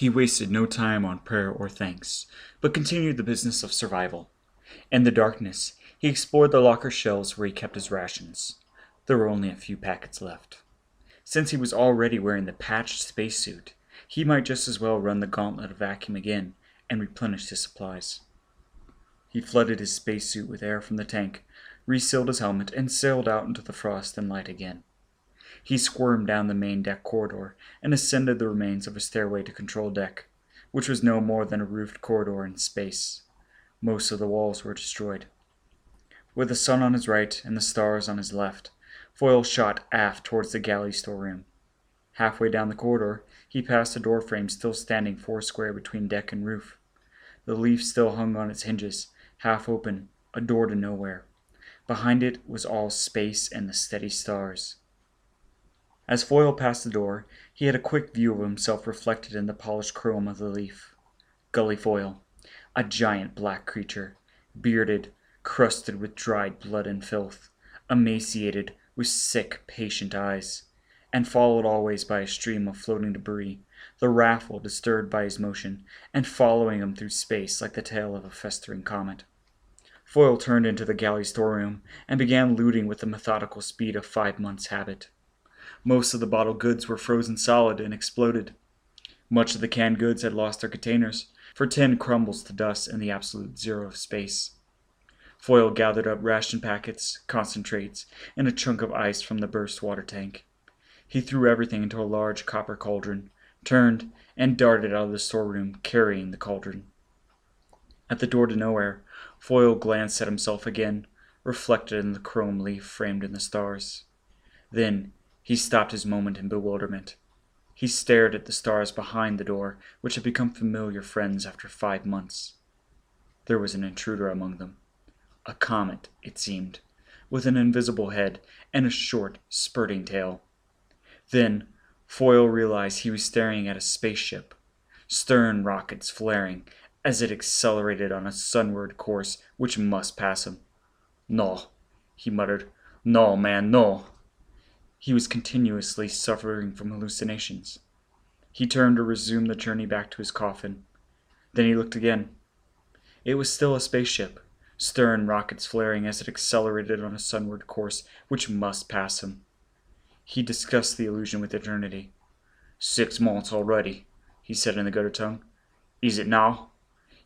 He wasted no time on prayer or thanks, but continued the business of survival. In the darkness, he explored the locker shelves where he kept his rations. There were only a few packets left. Since he was already wearing the patched spacesuit, he might just as well run the gauntlet of vacuum again and replenish his supplies. He flooded his spacesuit with air from the tank, resealed his helmet, and sailed out into the frost and light again. He squirmed down the main deck corridor and ascended the remains of a stairway to control deck, which was no more than a roofed corridor in space. Most of the walls were destroyed. With the sun on his right and the stars on his left, Foyle shot aft towards the galley storeroom. Halfway down the corridor, he passed a door frame still standing foursquare between deck and roof. The leaf still hung on its hinges, half open, a door to nowhere. Behind it was all space and the steady stars. As Foyle passed the door, he had a quick view of himself reflected in the polished chrome of the leaf. Gully Foyle, a giant black creature, bearded, crusted with dried blood and filth, emaciated, with sick, patient eyes, and followed always by a stream of floating debris, the raffle disturbed by his motion, and following him through space like the tail of a festering comet. Foyle turned into the galley storeroom and began looting with the methodical speed of 5 months' habit. Most of the bottled goods were frozen solid and exploded. Much of the canned goods had lost their containers, for tin crumbles to dust in the absolute zero of space. Foyle gathered up ration packets, concentrates, and a chunk of ice from the burst water tank. He threw everything into a large copper cauldron, turned, and darted out of the storeroom, carrying the cauldron. At the door to nowhere, Foyle glanced at himself again, reflected in the chrome leaf framed in the stars. Then he stopped his moment in bewilderment. He stared at the stars behind the door, which had become familiar friends after 5 months. There was an intruder among them. A comet, it seemed, with an invisible head and a short, spurting tail. Then Foyle realized he was staring at a spaceship, stern rockets flaring as it accelerated on a sunward course which must pass him. "No," he muttered. "No, man, no." He was continuously suffering from hallucinations. He turned to resume the journey back to his coffin. Then he looked again. It was still a spaceship, stern rockets flaring as it accelerated on a sunward course which must pass him. He discussed the illusion with eternity. 6 months already, he said in the gutter tongue. Is it now?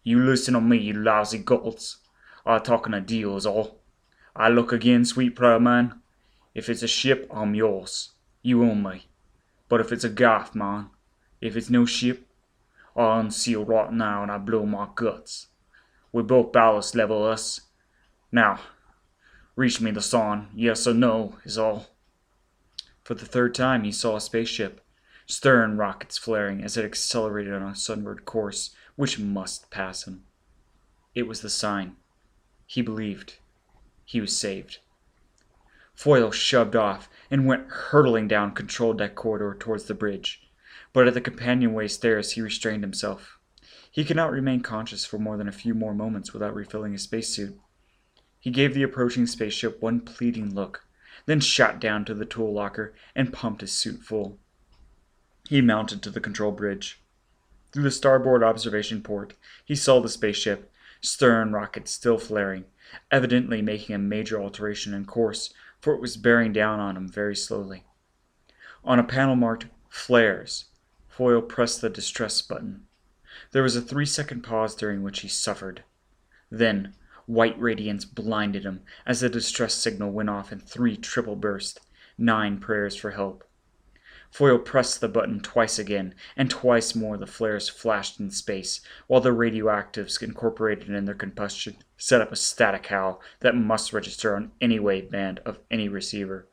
You listen to me, you lousy gulls. I'm talking a deal is all. I look again, sweet prayer man. If it's a ship, I'm yours. You own me. But if it's a gaff, man, if it's no ship, I unseal right now and I blow my guts. We both ballast level us. Now, reach me the sign, yes or no, is all. For the third time he saw a spaceship, stern rockets flaring as it accelerated on a sunward course which must pass him. It was the sign. He believed. He was saved. Foyle shoved off and went hurtling down control deck corridor towards the bridge, but at the companionway stairs he restrained himself. He could not remain conscious for more than a few more moments without refilling his spacesuit. He gave the approaching spaceship one pleading look, then shot down to the tool locker and pumped his suit full. He mounted to the control bridge. Through the starboard observation port, he saw the spaceship, stern rockets still flaring, evidently making a major alteration in course, for it was bearing down on him very slowly. On a panel marked Flares, Foyle pressed the distress button. There was a 3-second pause during which he suffered. Then, white radiance blinded him as the distress signal went off in 3 triple bursts, 9 prayers for help. Foyle pressed the button twice again, and twice more the flares flashed in space, while the radioactives incorporated in their combustion set up a static howl that must register on any waveband of any receiver.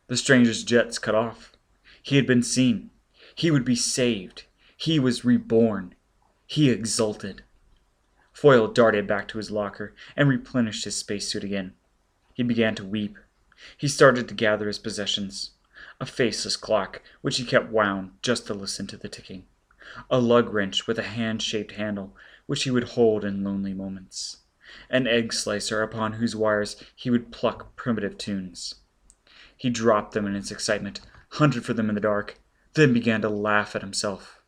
The stranger's jets cut off. He had been seen. He would be saved. He was reborn. He exulted. Foyle darted back to his locker and replenished his spacesuit again. He began to weep. He started to gather his possessions. A faceless clock, which he kept wound just to listen to the ticking. A lug wrench with a hand-shaped handle, which he would hold in lonely moments. An egg slicer upon whose wires he would pluck primitive tunes. He dropped them in his excitement, hunted for them in the dark, then began to laugh at himself.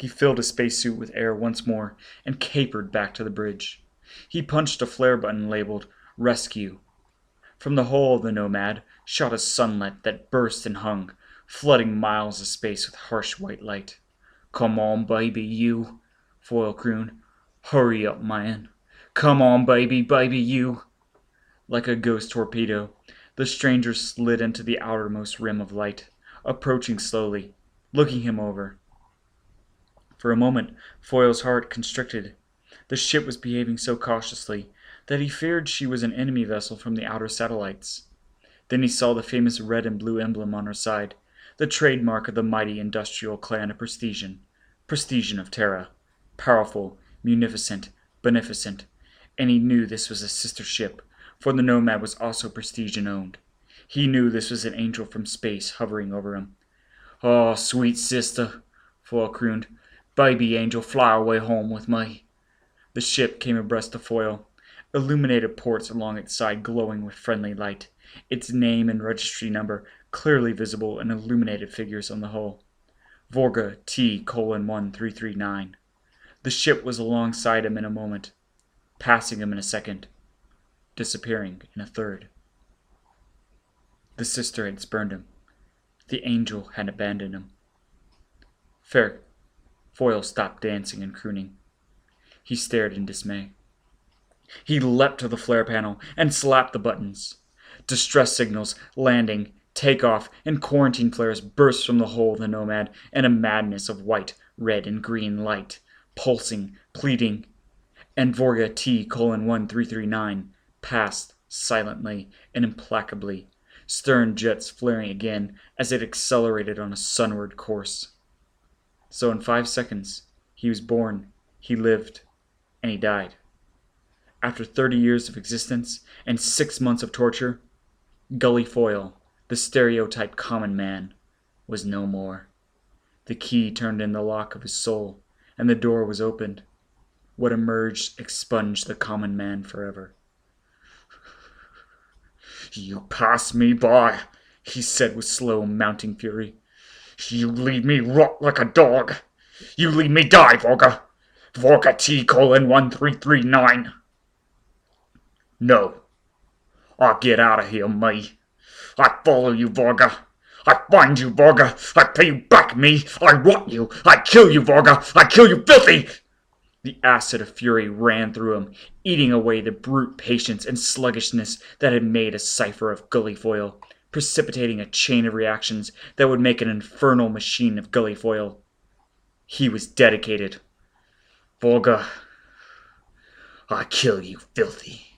He filled his spacesuit with air once more and capered back to the bridge. He punched a flare button labeled Rescue. From the hull of the Nomad shot a sunlet that burst and hung, flooding miles of space with harsh white light. "Come on, baby, you," Foyle crooned. "Hurry up, man. Come on, baby, you." Like a ghost torpedo, the stranger slid into the outermost rim of light, approaching slowly, looking him over. For a moment, Foyle's heart constricted. The ship was behaving so cautiously that he feared she was an enemy vessel from the outer satellites. Then he saw the famous red and blue emblem on her side, the trademark of the mighty industrial clan of Prestige of Terra, powerful, munificent, beneficent, and he knew this was a sister ship, for the Nomad was also Prestige owned. He knew this was an angel from space hovering over him. "Oh, sweet sister," Foyle crooned. "Baby angel, fly away home with me." The ship came abreast of Foyle, illuminated ports along its side glowing with friendly light, its name and registry number clearly visible in illuminated figures on the hull. Vorga T:1339. The ship was alongside him in a moment, passing him in a second, disappearing in a third. The sister had spurned him. The angel had abandoned him. Foyle stopped dancing and crooning. He stared in dismay. He leapt to the flare panel and slapped the buttons. Distress signals, landing, takeoff, and quarantine flares burst from the hull of the Nomad in a madness of white, red, and green light, pulsing, pleading, and Vorga T:1339 passed silently and implacably, stern jets flaring again as it accelerated on a sunward course. So in 5 seconds, he was born, he lived, and he died. After 30 years of existence and 6 months of torture, Gully Foyle, the stereotyped common man, was no more. The key turned in the lock of his soul, and the door was opened. What emerged expunged the common man forever. "You pass me by," he said with slow mounting fury. "You leave me rot like a dog. You leave me die, Vorga. Vorga T:1339. No. I get out of here, me. I follow you, Vorga. I find you, Vorga. I pay you back, me. I rot you. I kill you, Vorga. I kill you, filthy." The acid of fury ran through him, eating away the brute patience and sluggishness that had made a cipher of Gully Foyle, precipitating a chain of reactions that would make an infernal machine of Gully Foyle. He was dedicated. "Vorga, I kill you, filthy."